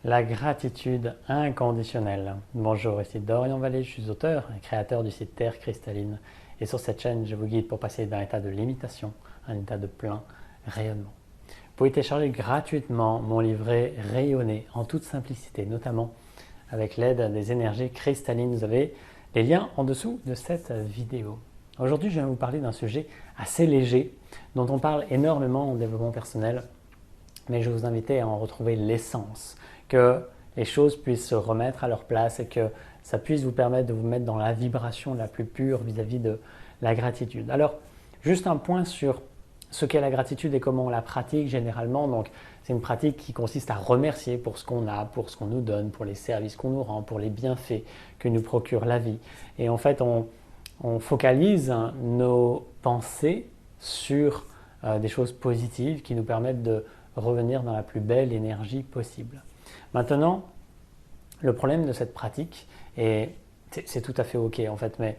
La gratitude inconditionnelle. Bonjour, ici Dorian Vallée, je suis auteur et créateur du site Terre Cristalline. Et sur cette chaîne, je vous guide pour passer d'un état de limitation à un état de plein rayonnement. Vous pouvez télécharger gratuitement mon livret Rayonner en toute simplicité, notamment avec l'aide des énergies cristallines. Vous avez les liens en dessous de cette vidéo. Aujourd'hui, je viens vous parler d'un sujet assez léger dont on parle énormément en développement personnel, mais je vous invitais à en retrouver l'essence, que les choses puissent se remettre à leur place et que ça puisse vous permettre de vous mettre dans la vibration la plus pure vis-à-vis de la gratitude. Alors, juste un point sur ce qu'est la gratitude et comment on la pratique généralement. Donc, c'est une pratique qui consiste à remercier pour ce qu'on a, pour ce qu'on nous donne, pour les services qu'on nous rend, pour les bienfaits que nous procure la vie. Et en fait, on focalise nos pensées sur des choses positives qui nous permettent de revenir dans la plus belle énergie possible. Maintenant, le problème de cette pratique, et c'est tout à fait ok en fait, mais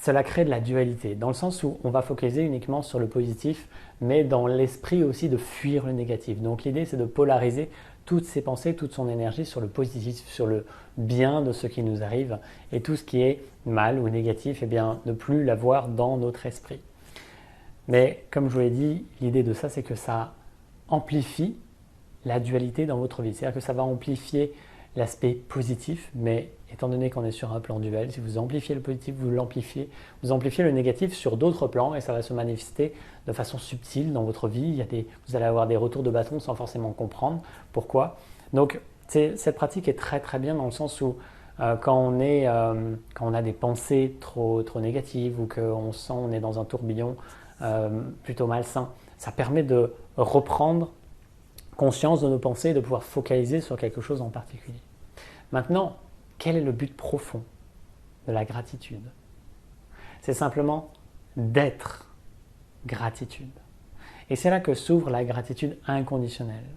cela crée de la dualité, dans le sens où on va focaliser uniquement sur le positif, mais dans l'esprit aussi de fuir le négatif. Donc l'idée, c'est de polariser toutes ses pensées, toute son énergie sur le positif, sur le bien de ce qui nous arrive, et tout ce qui est mal ou négatif, eh bien, ne plus l'avoir dans notre esprit. Mais comme je vous l'ai dit, l'idée de ça, c'est que ça amplifie la dualité dans votre vie. C'est-à-dire que ça va amplifier l'aspect positif, mais étant donné qu'on est sur un plan duel, si vous amplifiez le positif, vous amplifiez le négatif sur d'autres plans et ça va se manifester de façon subtile dans votre vie. Vous allez avoir des retours de bâton sans forcément comprendre pourquoi. Donc, cette pratique est très très bien dans le sens où quand on a des pensées trop négatives ou qu'on sent qu'on est dans un tourbillon plutôt malsain, ça permet de reprendre conscience de nos pensées et de pouvoir focaliser sur quelque chose en particulier. Maintenant, quel est le but profond de la gratitude? C'est simplement d'être gratitude. Et c'est là que s'ouvre la gratitude inconditionnelle.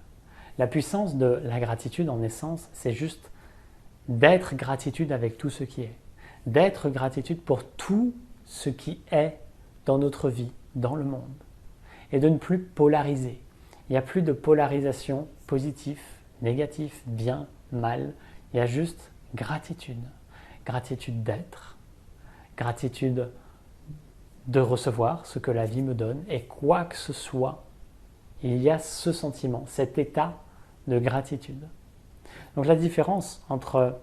La puissance de la gratitude, en essence, c'est juste d'être gratitude avec tout ce qui est. D'être gratitude pour tout ce qui est dans notre vie, dans le monde. Et de ne plus polariser. Il n'y a plus de polarisation positif, négatif, bien, mal. Il y a juste gratitude. Gratitude d'être, gratitude de recevoir ce que la vie me donne. Et quoi que ce soit, il y a ce sentiment, cet état de gratitude. Donc la différence entre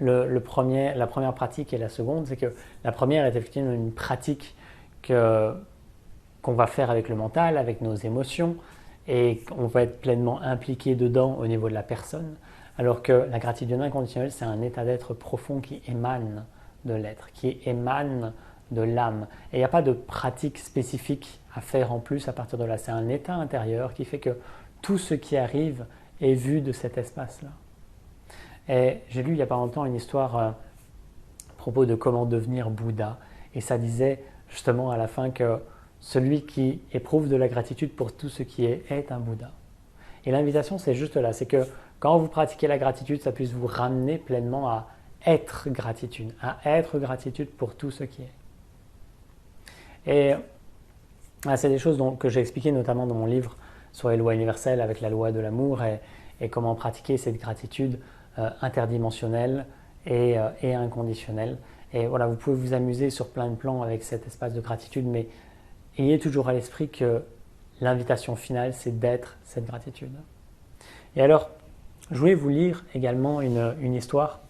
la première pratique et la seconde, c'est que la première est effectivement une pratique qu'on va faire avec le mental, avec nos émotions, et on va être pleinement impliqué dedans au niveau de la personne, alors que la gratitude inconditionnelle, c'est un état d'être profond qui émane de l'être, qui émane de l'âme. Et il n'y a pas de pratique spécifique à faire en plus à partir de là. C'est un état intérieur qui fait que tout ce qui arrive est vu de cet espace-là. Et j'ai lu il n'y a pas longtemps une histoire à propos de comment devenir Bouddha, et ça disait justement à la fin que celui qui éprouve de la gratitude pour tout ce qui est un Bouddha. Et l'invitation, c'est juste là, c'est que quand vous pratiquez la gratitude, ça puisse vous ramener pleinement à être gratitude pour tout ce qui est. Et c'est des choses que j'ai expliquées notamment dans mon livre sur les lois universelles avec la loi de l'amour et comment pratiquer cette gratitude interdimensionnelle et inconditionnelle. Et voilà, vous pouvez vous amuser sur plein de plans avec cet espace de gratitude, mais ayez toujours à l'esprit que l'invitation finale, c'est d'être cette gratitude. Et alors, je voulais vous lire également une histoire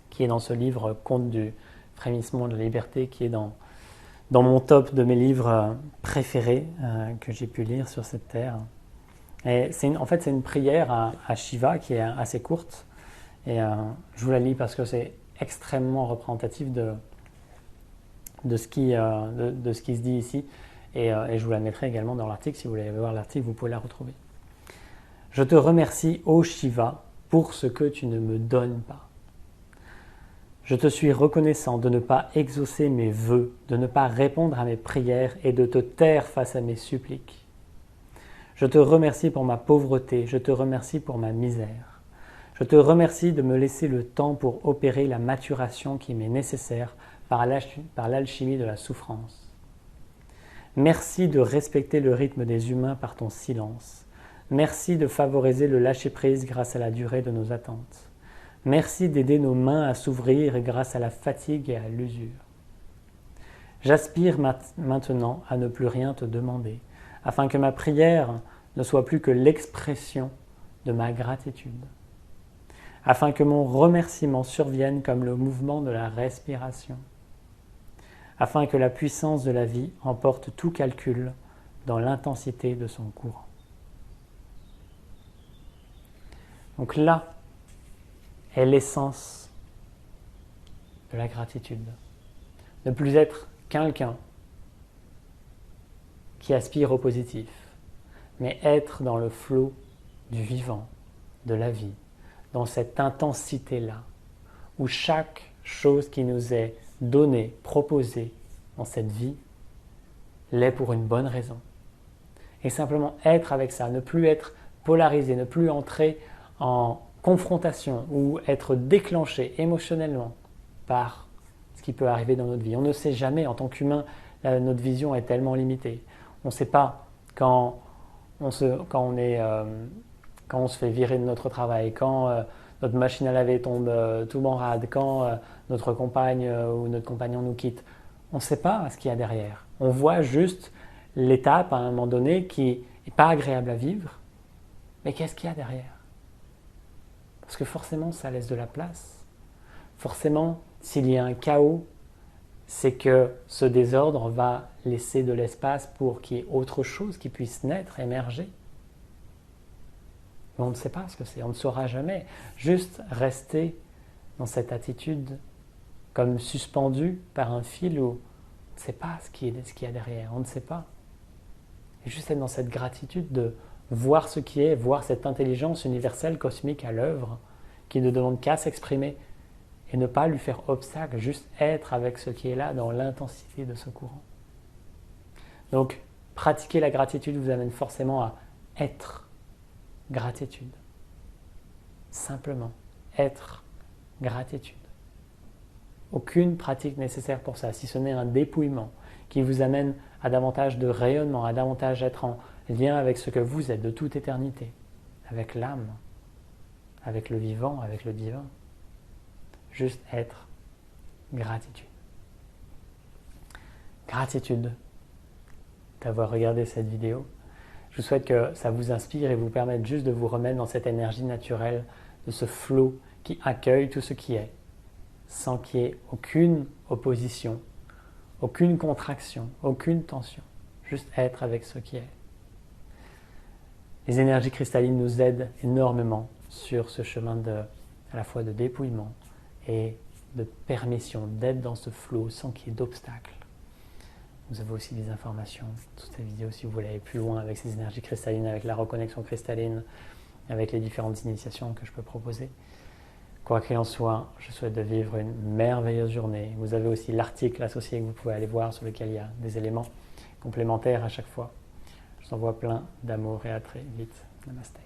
qui est dans ce livre Conte du frémissement de la liberté, qui est dans mon top de mes livres préférés que j'ai pu lire sur cette terre. Et en fait, c'est une prière à Shiva qui est assez courte. Et je vous la lis parce que c'est extrêmement représentatif de ce qui se dit ici, et je vous la mettrai également dans l'article. Si vous voulez voir l'article, vous pouvez la retrouver. Je te remercie, ô Shiva, pour ce que tu ne me donnes pas. Je te suis reconnaissant de ne pas exaucer mes vœux, de ne pas répondre à mes prières et de te taire face à mes suppliques. Je te remercie pour ma pauvreté, je te remercie pour ma misère. Je te remercie de me laisser le temps pour opérer la maturation qui m'est nécessaire par l'alchimie de la souffrance. Merci de respecter le rythme des humains par ton silence. Merci de favoriser le lâcher-prise grâce à la durée de nos attentes. Merci d'aider nos mains à s'ouvrir grâce à la fatigue et à l'usure. J'aspire maintenant à ne plus rien te demander, afin que ma prière ne soit plus que l'expression de ma gratitude, afin que mon remerciement survienne comme le mouvement de la respiration, afin que la puissance de la vie emporte tout calcul dans l'intensité de son courant. Donc là est l'essence de la gratitude. Ne plus être quelqu'un qui aspire au positif, mais être dans le flot du vivant, de la vie, dans cette intensité-là, où chaque chose qui nous est donnée, proposée dans cette vie, l'est pour une bonne raison. Et simplement être avec ça, ne plus être polarisé, ne plus entrer en confrontation ou être déclenché émotionnellement par ce qui peut arriver dans notre vie. On ne sait jamais, en tant qu'humain, notre vision est tellement limitée. On ne sait pas quand on se fait virer de notre travail, quand notre machine à laver tombe tout en rade, quand notre compagne ou notre compagnon nous quitte. On ne sait pas ce qu'il y a derrière. On voit juste l'étape à un moment donné qui n'est pas agréable à vivre, mais qu'est-ce qu'il y a derrière? Parce que forcément, ça laisse de la place. Forcément, s'il y a un chaos, c'est que ce désordre va laisser de l'espace pour qu'il y ait autre chose qui puisse naître, émerger. Mais on ne sait pas ce que c'est, on ne saura jamais. Juste rester dans cette attitude comme suspendu par un fil où on ne sait pas ce qu'il y a derrière, on ne sait pas. Et juste être dans cette gratitude de voir ce qui est, voir cette intelligence universelle, cosmique à l'œuvre, qui ne demande qu'à s'exprimer et ne pas lui faire obstacle, juste être avec ce qui est là dans l'intensité de ce courant. Donc, pratiquer la gratitude vous amène forcément à être gratitude. Simplement, être gratitude. Aucune pratique nécessaire pour ça, si ce n'est un dépouillement qui vous amène à davantage de rayonnement, à davantage être en lien avec ce que vous êtes de toute éternité, avec l'âme, avec le vivant, avec le divin. Juste être gratitude. Gratitude d'avoir regardé cette vidéo. Je vous souhaite que ça vous inspire et vous permette juste de vous remettre dans cette énergie naturelle, de ce flot qui accueille tout ce qui est, sans qu'il y ait aucune opposition, aucune contraction, aucune tension. Juste être avec ce qui est. Les énergies cristallines nous aident énormément sur ce chemin à la fois de dépouillement et de permission d'être dans ce flot sans qu'il y ait d'obstacles. Vous avez aussi des informations sous cette vidéo si vous voulez aller plus loin avec ces énergies cristallines, avec la reconnexion cristalline, avec les différentes initiations que je peux proposer. Quoi qu'il en soit, je souhaite de vivre une merveilleuse journée. Vous avez aussi l'article associé que vous pouvez aller voir sur lequel il y a des éléments complémentaires à chaque fois. Je vous envoie plein d'amour et à très vite. Namasté.